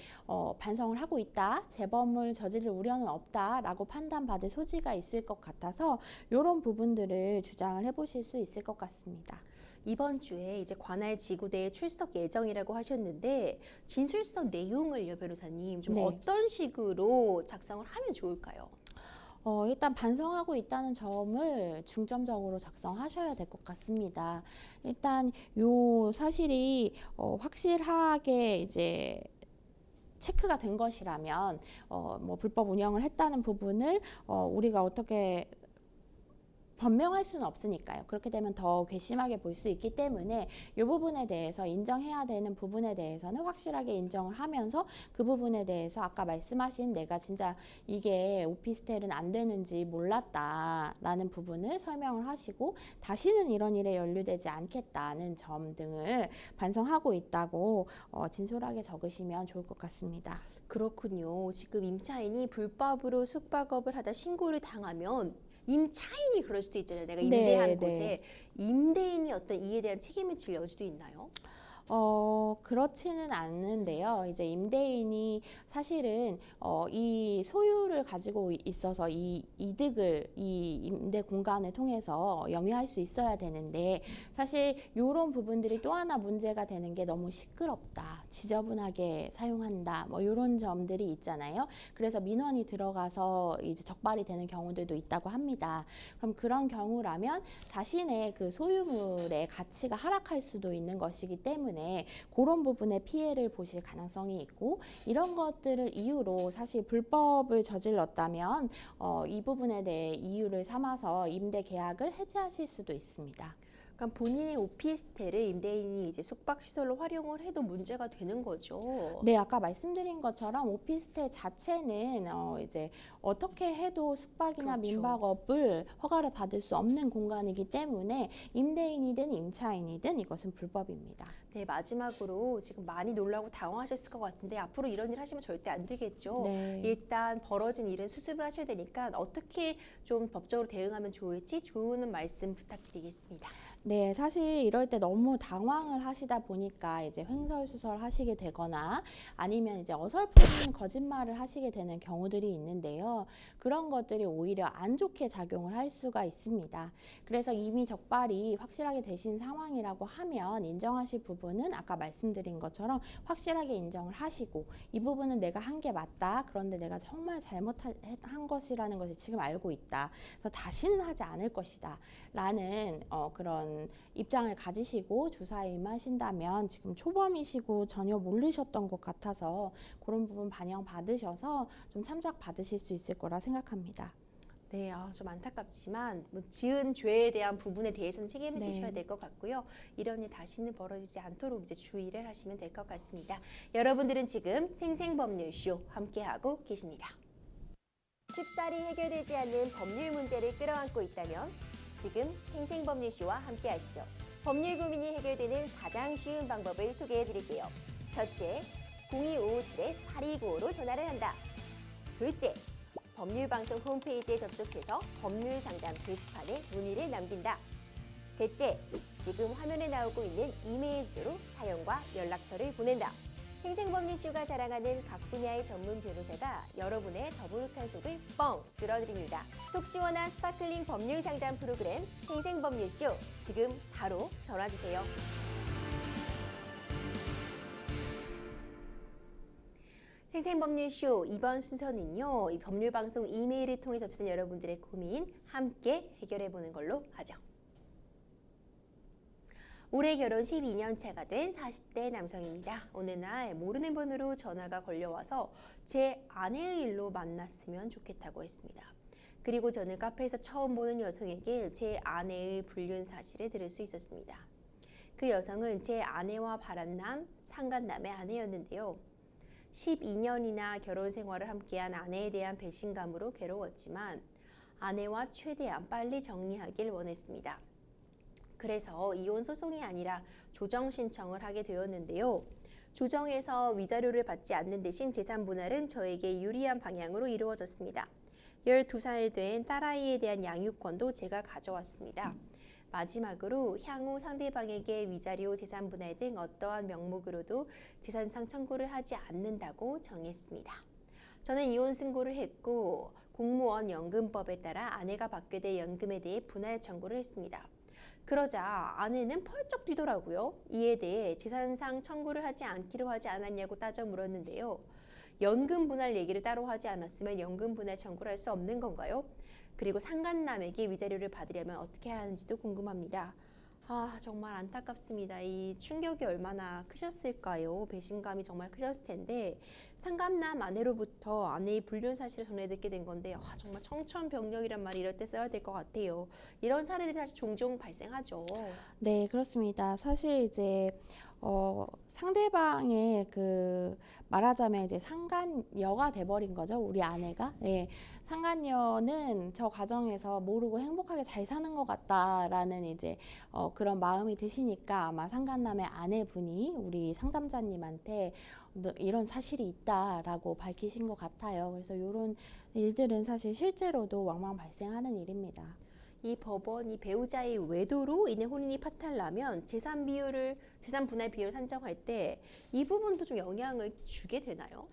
반성을 하고 있다, 재범을 저지를 우려는 없다라고 판단받을 소지가 있을 것 같아서 이런 부분들을 주장을 해보실 수 있을 것 같습니다. 이번 주에 이제 관할 지구대에 출석 예정이라고 하셨는데 진술서 내용을요, 변호사님, 좀 네. 어떤 식으로 작성을 하면 좋을까요? 일단 반성하고 있다는 점을 중점적으로 작성하셔야 될 것 같습니다. 일단 요 사실이 확실하게 이제 체크가 된 것이라면 뭐 불법 운영을 했다는 부분을 우리가 어떻게 변명할 수는 없으니까요. 그렇게 되면 더 괘씸하게 볼 수 있기 때문에 이 부분에 대해서 인정해야 되는 부분에 대해서는 확실하게 인정을 하면서 그 부분에 대해서 아까 말씀하신 내가 진짜 이게 오피스텔은 안 되는지 몰랐다라는 부분을 설명을 하시고 다시는 이런 일에 연루되지 않겠다는 점 등을 반성하고 있다고 진솔하게 적으시면 좋을 것 같습니다. 그렇군요. 지금 임차인이 불법으로 숙박업을 하다 신고를 당하면 임차인이 그럴 수도 있잖아요. 내가 임대한 네, 곳에 네. 임대인이 어떤 이에 대한 책임을 질 여지도 있나요? 그렇지는 않는데요. 이제 임대인이 사실은 이 소유를 가지고 있어서 이 이득을 이 임대 공간을 통해서 영위할 수 있어야 되는데 사실 이런 부분들이 또 하나 문제가 되는 게 너무 시끄럽다, 지저분하게 사용한다, 뭐 이런 점들이 있잖아요. 그래서 민원이 들어가서 이제 적발이 되는 경우들도 있다고 합니다. 그럼 그런 경우라면 자신의 그 소유물의 가치가 하락할 수도 있는 것이기 때문에 그런 부분에 피해를 보실 가능성이 있고 이런 것들을 이유로 사실 불법을 저질렀다면 이 부분에 대해 이유를 삼아서 임대 계약을 해지하실 수도 있습니다. 그러니까 본인의 오피스텔을 임대인이 이제 숙박시설로 활용을 해도 문제가 되는 거죠. 네, 아까 말씀드린 것처럼 오피스텔 자체는 이제 어떻게 해도 숙박이나 그렇죠. 민박업을 허가를 받을 수 없는 공간이기 때문에 임대인이든 임차인이든 이것은 불법입니다. 네, 마지막으로 지금 많이 놀라고 당황하셨을 것 같은데 앞으로 이런 일 하시면 절대 안 되겠죠. 네. 일단 벌어진 일은 수습을 하셔야 되니까 어떻게 좀 법적으로 대응하면 좋을지 좋은 말씀 부탁드리겠습니다. 네, 사실 이럴 때 너무 당황을 하시다 보니까 이제 횡설수설 하시게 되거나 아니면 이제 어설픈 거짓말을 하시게 되는 경우들이 있는데요. 그런 것들이 오히려 안 좋게 작용을 할 수가 있습니다. 그래서 이미 적발이 확실하게 되신 상황이라고 하면 인정하실 부분은 아까 말씀드린 것처럼 확실하게 인정을 하시고 이 부분은 내가 한 게 맞다. 그런데 내가 정말 잘못한 것이라는 것을 지금 알고 있다. 그래서 다시는 하지 않을 것이다. 라는 그런 입장을 가지시고 조사에 임하신다면 지금 초범이시고 전혀 모르셨던 것 같아서 그런 부분 반영 받으셔서 좀 참작 받으실 수 있을 거라 생각합니다. 네, 좀 안타깝지만 뭐 지은 죄에 대한 부분에 대해서는 책임을 네. 지셔야 될 것 같고요. 이런 일 다시는 벌어지지 않도록 이제 주의를 하시면 될 것 같습니다. 여러분들은 지금 생생법률쇼 함께하고 계십니다. 쉽사리 해결되지 않는 법률 문제를 끌어안고 있다면 지금 생생법률쇼와 함께하시죠. 법률 고민이 해결되는 가장 쉬운 방법을 소개해드릴게요. 첫째, 02-557-8295로 전화를 한다. 둘째, 법률방송 홈페이지에 접속해서 법률상담 게시판에 문의를 남긴다. 셋째, 지금 화면에 나오고 있는 이메일 주소로 사연과 연락처를 보낸다. 생생법률쇼가 자랑하는 각 분야의 전문 변호사가 여러분의 더부룩한 속을 뻥 뚫어드립니다. 속 시원한 스파클링 법률 상담 프로그램 생생법률쇼, 지금 바로 전화주세요. 생생법률쇼 이번 순서는요, 이 법률방송 이메일을 통해 접수된 여러분들의 고민 함께 해결해보는 걸로 하죠. 올해 결혼 12년 차가 된 40대 남성입니다. 어느 날 모르는 번호로 전화가 걸려와서 제 아내의 일로 만났으면 좋겠다고 했습니다. 그리고 저는 카페에서 처음 보는 여성에게 제 아내의 불륜 사실을 들을 수 있었습니다. 그 여성은 제 아내와 바람난 상간남의 아내였는데요. 12년이나 결혼 생활을 함께한 아내에 대한 배신감으로 괴로웠지만 아내와 최대한 빨리 정리하길 원했습니다. 그래서 이혼 소송이 아니라 조정 신청을 하게 되었는데요. 조정에서 위자료를 받지 않는 대신 재산 분할은 저에게 유리한 방향으로 이루어졌습니다. 12살 된 딸아이에 대한 양육권도 제가 가져왔습니다. 마지막으로 향후 상대방에게 위자료, 재산 분할 등 어떠한 명목으로도 재산상 청구를 하지 않는다고 정했습니다. 저는 이혼 신고를 했고 공무원 연금법에 따라 아내가 받게 될 연금에 대해 분할 청구를 했습니다. 그러자 아내는 펄쩍 뛰더라고요. 이에 대해 재산상 청구를 하지 않기로 하지 않았냐고 따져 물었는데요. 연금 분할 얘기를 따로 하지 않았으면 연금 분할 청구를 할 수 없는 건가요? 그리고 상간남에게 위자료를 받으려면 어떻게 해야 하는지도 궁금합니다. 정말 안타깝습니다. 이 충격이 얼마나 크셨을까요? 배신감이 정말 크셨을 텐데 상간남 아내로부터 아내의 불륜 사실을 전해 듣게 된 건데 정말 청천벽력이란 말이 이럴 때 써야 될 것 같아요. 이런 사례들이 사실 종종 발생하죠. 네, 그렇습니다. 사실 이제 상대방의 말하자면 이제 상간녀가 돼버린 거죠, 우리 아내가. 네, 상간녀는 저 가정에서 모르고 행복하게 잘 사는 것 같다라는 이제 그런 마음이 드시니까 아마 상간남의 아내분이 우리 상담자님한테 이런 사실이 있다라고 밝히신 것 같아요. 그래서 이런 일들은 사실 실제로도 왕왕 발생하는 일입니다. 이 법원이 배우자의 외도로 인해 혼인이 파탈나면 재산 분할 비율을 산정할 때 이 부분도 좀 영향을 주게 되나요?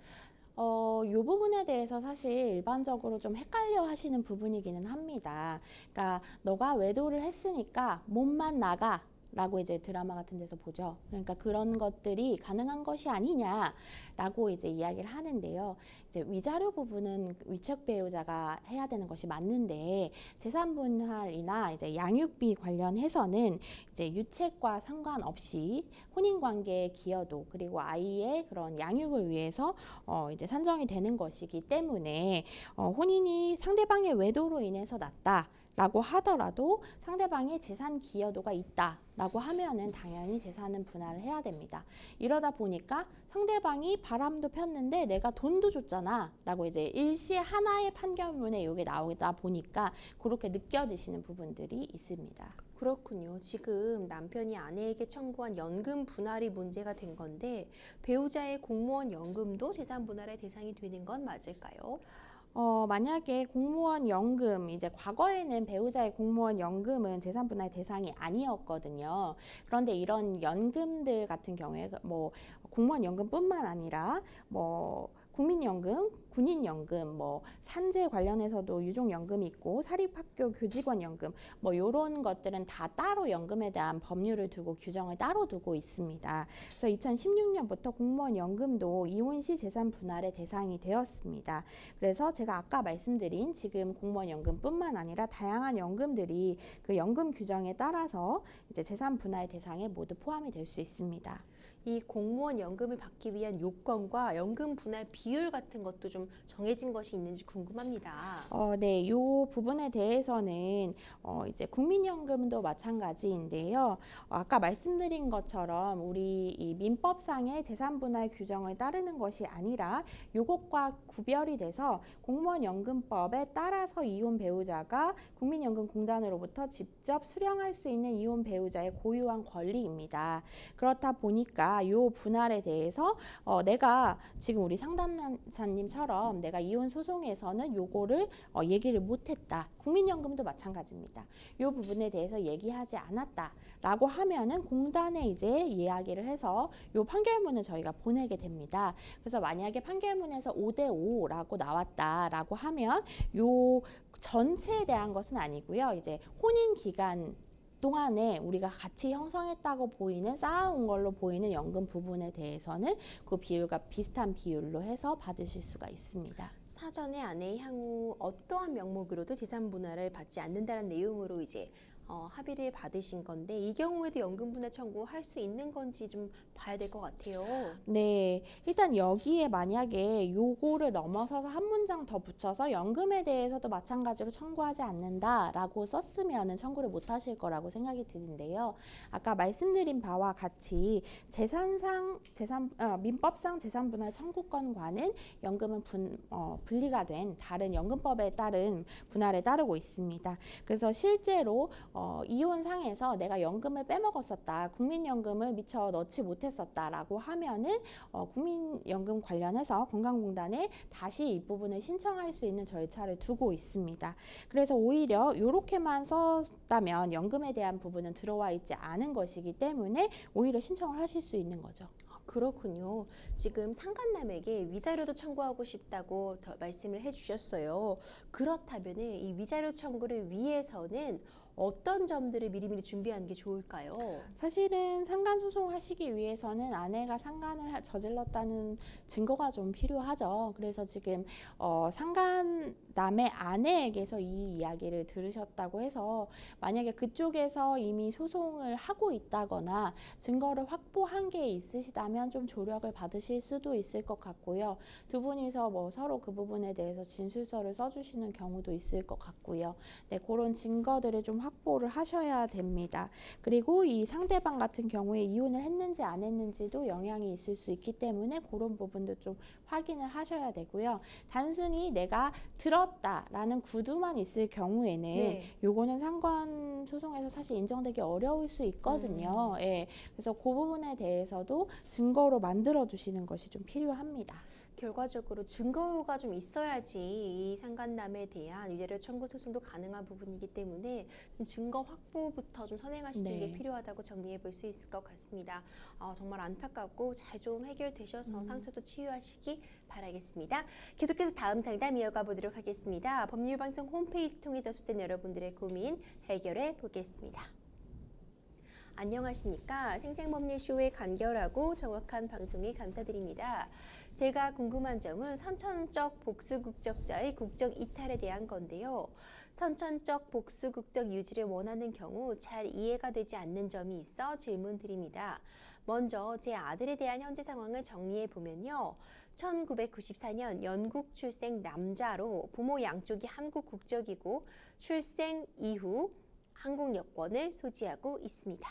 이 부분에 대해서 사실 일반적으로 좀 헷갈려 하시는 부분이기는 합니다. 그러니까 너가 외도를 했으니까 몸만 나가 라고 이제 드라마 같은 데서 보죠. 그러니까 그런 것들이 가능한 것이 아니냐라고 이제 이야기를 하는데요. 이제 위자료 부분은 위촉 배우자가 해야 되는 것이 맞는데 재산 분할이나 이제 양육비 관련해서는 이제 유책과 상관없이 혼인 관계의 기여도 그리고 아이의 그런 양육을 위해서 이제 산정이 되는 것이기 때문에 혼인이 상대방의 외도로 인해서 났다. 라고 하더라도 상대방의 재산 기여도가 있다라고 하면은 당연히 재산은 분할을 해야 됩니다. 이러다 보니까 상대방이 바람도 폈는데 내가 돈도 줬잖아 라고 이제 일시 하나의 판결문에 이게 나오다 보니까 그렇게 느껴지시는 부분들이 있습니다. 그렇군요. 지금 남편이 아내에게 청구한 연금 분할이 문제가 된 건데 배우자의 공무원 연금도 재산 분할의 대상이 되는 건 맞을까요? 만약에 공무원 연금, 이제 과거에는 배우자의 공무원 연금은 재산 분할 대상이 아니었거든요. 그런데 이런 연금들 같은 경우에 뭐 공무원 연금뿐만 아니라 뭐 국민연금, 군인연금, 뭐 산재 관련해서도 유족연금이 있고 사립학교 교직원연금 뭐 이런 것들은 다 따로 연금에 대한 법률을 두고 규정을 따로 두고 있습니다. 그래서 2016년부터 공무원 연금도 이혼 시 재산 분할의 대상이 되었습니다. 그래서 제가 아까 말씀드린 지금 공무원 연금뿐만 아니라 다양한 연금들이 그 연금 규정에 따라서 이제 재산 분할 대상에 모두 포함이 될 수 있습니다. 이 공무원 연금을 받기 위한 요건과 연금 분할 비율 같은 것도 좀 정해진 것이 있는지 궁금합니다. 네, 이 부분에 대해서는 이제 국민연금도 마찬가지인데요. 아까 말씀드린 것처럼 우리 이 민법상의 재산분할 규정을 따르는 것이 아니라 요것과 구별이 돼서 공무원연금법에 따라서 이혼 배우자가 국민연금공단으로부터 직접 수령할 수 있는 이혼 배우자의 고유한 권리입니다. 그렇다 보니까 요 분할에 대해서 내가 지금 우리 상담사님처럼 내가 이혼 소송에서는 요거를 얘기를 못했다. 국민연금도 마찬가지입니다. 요 부분에 대해서 얘기하지 않았다라고 하면은 공단에 이제 이야기를 해서 요 판결문을 저희가 보내게 됩니다. 그래서 만약에 판결문에서 5대5라고 나왔다라고 하면 요 전체에 대한 것은 아니고요. 이제 혼인 기간 동안에 우리가 같이 형성했다고 보이는 쌓아온 걸로 보이는 연금 부분에 대해서는 그 비율과 비슷한 비율로 해서 받으실 수가 있습니다. 사전에 아내 향후 어떠한 명목으로도 재산 분할을 받지 않는다는 내용으로 이제 합의를 받으신 건데 이 경우에도 연금 분할 청구할 수 있는 건지 좀 봐야 될 것 같아요. 네, 일단 여기에 만약에 요거를 넘어서서 한 문장 더 붙여서 연금에 대해서도 마찬가지로 청구하지 않는다라고 썼으면은 청구를 못 하실 거라고 생각이 드는데요. 아까 말씀드린 바와 같이 민법상 재산분할 청구권과는 연금은 분리가 된 다른 연금법에 따른 분할에 따르고 있습니다. 그래서 실제로 이혼상에서 내가 연금을 빼먹었었다, 국민연금을 미처 넣지 못했었다라고 하면은 국민연금 관련해서 건강공단에 다시 이 부분을 신청할 수 있는 절차를 두고 있습니다. 그래서 오히려 이렇게만 썼다면 연금에 대한 부분은 들어와 있지 않은 것이기 때문에 오히려 신청을 하실 수 있는 거죠. 그렇군요. 지금 상간남에게 위자료도 청구하고 싶다고 말씀을 해주셨어요. 그렇다면 이 위자료 청구를 위해서는 어떤 점들을 미리미리 준비하는 게 좋을까요? 사실은 상간 소송 하시기 위해서는 아내가 상간을 저질렀다는 증거가 좀 필요하죠. 그래서 지금 상간남의 아내에게서 이 이야기를 들으셨다고 해서 만약에 그쪽에서 이미 소송을 하고 있다거나 증거를 확보한 게 있으시다면 좀 조력을 받으실 수도 있을 것 같고요. 두 분이서 뭐 서로 그 부분에 대해서 진술서를 써주시는 경우도 있을 것 같고요. 네, 그런 증거들을 좀 확보를 하셔야 됩니다. 그리고 이 상대방 같은 경우에 이혼을 했는지 안 했는지도 영향이 있을 수 있기 때문에 그런 부분도 좀 확인을 하셔야 되고요. 단순히 내가 들었다라는 구두만 있을 경우에는 네. 요거는 상관 소송에서 사실 인정되기 어려울 수 있거든요. 예. 그래서 그 부분에 대해서도 증거로 만들어 주시는 것이 좀 필요합니다. 결과적으로 증거가 좀 있어야지 이 상간남에 대한 위자료 청구 소송도 가능한 부분이기 때문에 증거 확보부터 좀 선행하시는 네. 게 필요하다고 정리해 볼 수 있을 것 같습니다. 정말 안타깝고 잘 좀 해결되셔서 상처도 치유하시기 바라겠습니다. 계속해서 다음 상담 이어가 보도록 하겠습니다. 법률방송 홈페이지 통해 접수된 여러분들의 고민 해결해 보겠습니다. 안녕하십니까. 생생법률쇼의 간결하고 정확한 방송에 감사드립니다. 제가 궁금한 점은 선천적 복수국적자의 국적 이탈에 대한 건데요. 선천적 복수국적 유지를 원하는 경우 잘 이해가 되지 않는 점이 있어 질문드립니다. 먼저 제 아들에 대한 현재 상황을 정리해 보면요. 1994년 영국 출생 남자로 부모 양쪽이 한국 국적이고 출생 이후 한국 여권을 소지하고 있습니다.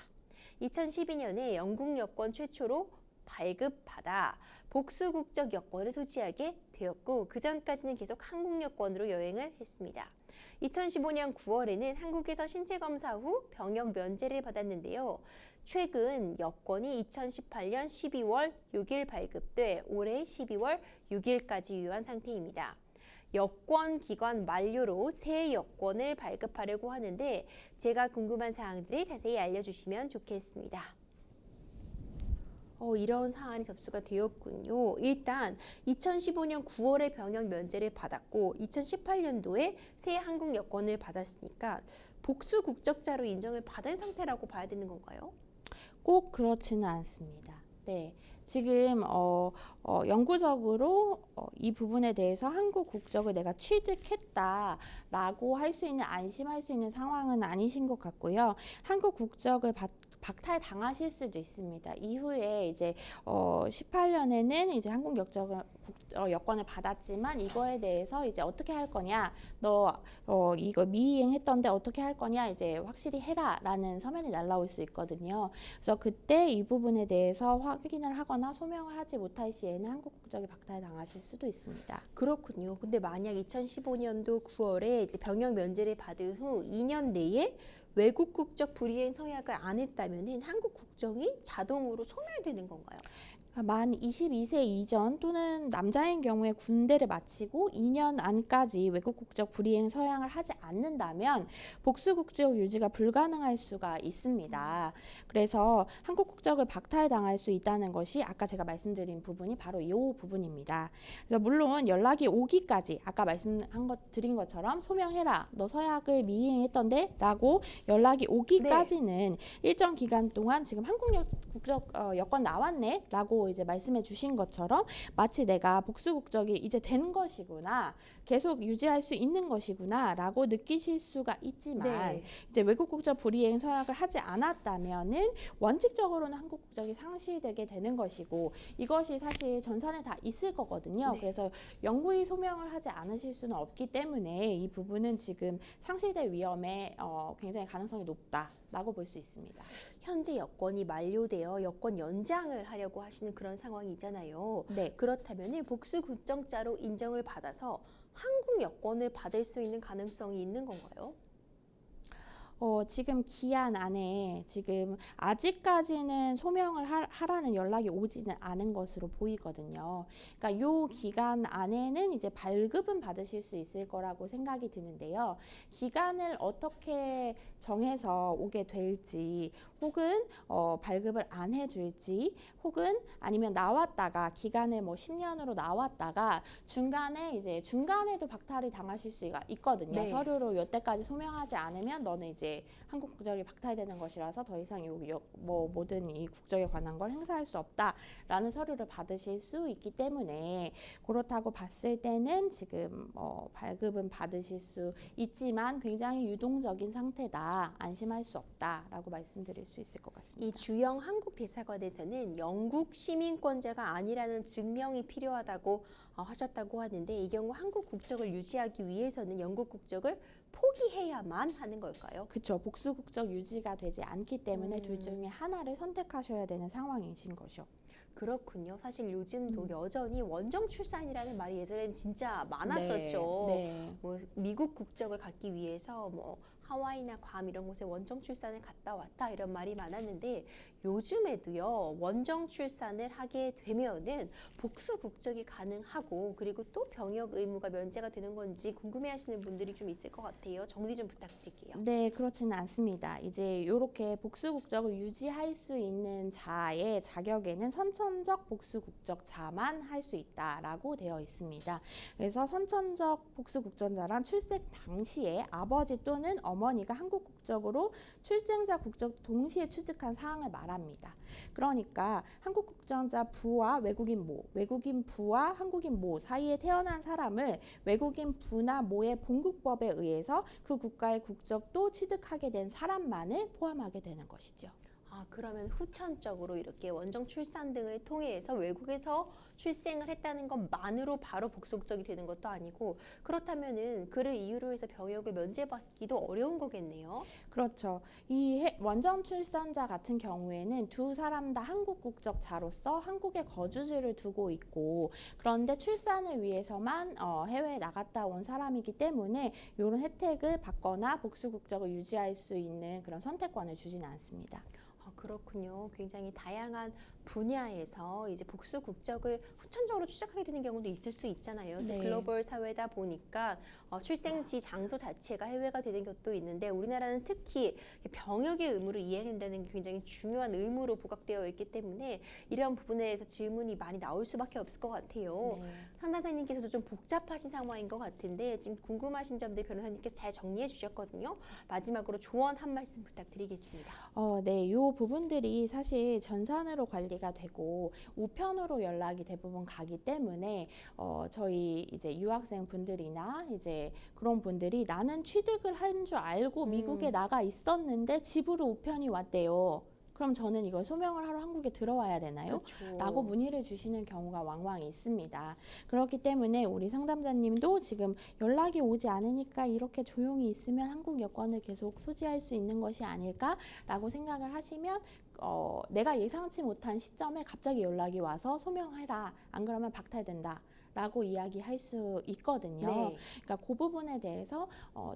2012년에 영국 여권 최초로 발급받아 복수국적 여권을 소지하게 되었고 그 전까지는 계속 한국 여권으로 여행을 했습니다. 2015년 9월에는 한국에서 신체검사 후 병역 면제를 받았는데요. 최근 여권이 2018년 12월 6일 발급돼 올해 12월 6일까지 유효한 상태입니다. 여권 기간 만료로 새 여권을 발급하려고 하는데 제가 궁금한 사항들을 자세히 알려주시면 좋겠습니다. 이런 사안이 접수가 되었군요. 일단 2015년 9월에 병역 면제를 받았고 2018년도에 새 한국 여권을 받았으니까 복수 국적자로 인정을 받은 상태라고 봐야 되는 건가요? 꼭 그렇지는 않습니다. 네. 지금 영구적으로 이 부분에 대해서 한국 국적을 내가 취득했다라고 할 수 있는 안심할 수 있는 상황은 아니신 것 같고요. 한국 국적을 박탈 당하실 수도 있습니다. 이후에 이제 18년에는 이제 한국 여권을 받았지만 이거에 대해서 이제 어떻게 할 거냐, 너 이거 미이행했던데 어떻게 할 거냐, 이제 확실히 해라라는 서면이 날라올 수 있거든요. 그래서 그때 이 부분에 대해서 확인을 하거나 소명을 하지 못할 시에는 한국 국적이 박탈 당하실 수도 있습니다. 그렇군요. 근데 만약 2015년도 9월에 이제 병역 면제를 받은 후 2년 내에 외국 국적 불이행 서약을 안 했다면은 한국 국적이 자동으로 소멸되는 건가요? 만 22세 이전 또는 남자인 경우에 군대를 마치고 2년 안까지 외국 국적 불이행 서양을 하지 않는다면 복수 국적 유지가 불가능할 수가 있습니다. 그래서 한국 국적을 박탈당할 수 있다는 것이 아까 제가 말씀드린 부분이 바로 이 부분입니다. 그래서 물론 연락이 오기까지 아까 드린 것처럼 소명해라, 너 서약을 미이행했던데 라고 연락이 오기까지는 일정 기간 동안 지금 한국 국적 여권 나왔네 라고 이제 말씀해 주신 것처럼 마치 내가 복수 국적이 이제 된 것이구나, 계속 유지할 수 있는 것이구나 라고 느끼실 수가 있지만 이제 외국 국적 불이행 서약을 하지 않았다면은 원칙적으로는 한국 국적이 상실되게 되는 것이고, 이것이 사실 전산에 다 있을 거거든요. 그래서 영구히 소명을 하지 않으실 수는 없기 때문에 이 부분은 지금 상실될 위험에 굉장히 가능성이 높다라고 볼 수 있습니다. 현재 여권이 만료되어 여권 연장을 하려고 하시는 그런 상황이잖아요. 네. 그렇다면 복수 국적자로 인정을 받아서 한국 여권을 받을 수 있는 가능성이 있는 건가요? 지금 기한 안에 지금 아직까지는 소명을 하라는 연락이 오지는 않은 것으로 보이거든요. 그러니까 요 기간 안에는 이제 발급은 받으실 수 있을 거라고 생각이 드는데요. 기간을 어떻게 정해서 오게 될지, 혹은 발급을 안 해줄지, 혹은 아니면 나왔다가 기간을 뭐 10년으로 나왔다가 중간에도 박탈이 당하실 수가 있거든요. 서류로 이때까지 소명하지 않으면 너는 이제 한국 국적이 박탈되는 것이라서 더 이상 모든 이 국적에 관한 걸 행사할 수 없다라는 서류를 받으실 수 있기 때문에, 그렇다고 봤을 때는 지금 발급은 받으실 수 있지만 굉장히 유동적인 상태다, 안심할 수 없다라고 말씀드릴 수 있을 것 같습니다. 이 주영 한국 대사관에서는 영국 시민권자가 아니라는 증명이 필요하다고 하셨다고 하는데, 이 경우 한국 국적을 유지하기 위해서는 영국 국적을 포기해야만 하는 걸까요? 그렇죠. 복수 국적 유지가 되지 않기 때문에 둘 중에 하나를 선택하셔야 되는 상황이신 거죠. 그렇군요. 사실 요즘도 여전히 원정 출산이라는 말이 예전에는 진짜 많았었죠. 뭐 미국 국적을 갖기 위해서 뭐 하와이나 괌 이런 곳에 원정 출산을 갔다 왔다 이런 말이 많았는데, 요즘에도요 원정 출산을 하게 되면은 복수 국적이 가능하고, 그리고 또 병역 의무가 면제가 되는 건지 궁금해하시는 분들이 좀 있을 것 같아요. 정리 좀 부탁드릴게요. 네, 그렇지는 않습니다. 이제 이렇게 복수 국적을 유지할 수 있는 자의 자격에는 선천적 복수 국적자만 할 수 있다라고 되어 있습니다. 그래서 선천적 복수 국적자란 출생 당시에 아버지 또는 어머니가 한국 국적으로 출생자 국적 동시에 취득한 사항을 말합니다. 그러니까 한국 국적자 부와 외국인 모, 외국인 부와 한국인 모 사이에 태어난 사람을 외국인 부나 모의 본국법에 의해서 그 국가의 국적도 취득하게 된 사람만을 포함하게 되는 것이죠. 그러면 후천적으로 이렇게 원정 출산 등을 통해서 외국에서 출생을 했다는 것만으로 바로 복수국적이 되는 것도 아니고, 그렇다면은 그를 이유로 해서 병역을 면제받기도 어려운 거겠네요. 그렇죠. 이 원정 출산자 같은 경우에는 두 사람 다 한국 국적자로서 한국에 거주지를 두고 있고, 그런데 출산을 위해서만 해외에 나갔다 온 사람이기 때문에 이런 혜택을 받거나 복수 국적을 유지할 수 있는 그런 선택권을 주지는 않습니다. 그렇군요. 굉장히 다양한 분야에서 이제 복수 국적을 후천적으로 취득하게 되는 경우도 있을 수 있잖아요. 또 글로벌 사회다 보니까 출생지 장소 자체가 해외가 되는 것도 있는데, 우리나라는 특히 병역의 의무를 이행한다는 게 굉장히 중요한 의무로 부각되어 있기 때문에 이런 부분에 대해서 질문이 많이 나올 수밖에 없을 것 같아요. 상담자님께서도 좀 복잡하신 상황인 것 같은데 지금 궁금하신 점들 변호사님께서 잘 정리해 주셨거든요. 마지막으로 조언 한 말씀 부탁드리겠습니다. 네, 이 부분들이 사실 전산으로 관리가 되고 우편으로 연락이 대부분 가기 때문에 저희 이제 유학생 분들이나 이제 그런 분들이 나는 취득을 한 줄 알고 미국에 나가 있었는데 집으로 우편이 왔대요. 그럼 저는 이걸 소명을 하러 한국에 들어와야 되나요? 그렇죠. 라고 문의를 주시는 경우가 왕왕 있습니다. 그렇기 때문에 우리 상담자님도 지금 연락이 오지 않으니까 이렇게 조용히 있으면 한국 여권을 계속 소지할 수 있는 것이 아닐까라고 생각을 하시면 내가 예상치 못한 시점에 갑자기 연락이 와서 소명해라. 안 그러면 박탈된다. 라고 이야기할 수 있거든요. 네. 그러니까 그 부분에 대해서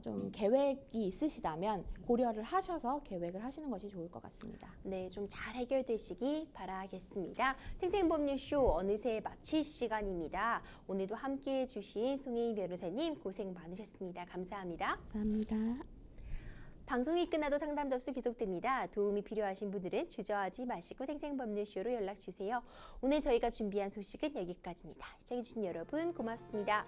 좀 계획이 있으시다면 고려를 하셔서 계획을 하시는 것이 좋을 것 같습니다. 네, 좀 잘 해결되시기 바라겠습니다. 생생법률쇼 어느새 마칠 시간입니다. 오늘도 함께해 주신 송혜인 변호사님 고생 많으셨습니다. 감사합니다. 감사합니다. 방송이 끝나도 상담 접수 계속됩니다. 도움이 필요하신 분들은 주저하지 마시고 생생법률쇼로 연락 주세요. 오늘 저희가 준비한 소식은 여기까지입니다. 시청해주신 여러분 고맙습니다.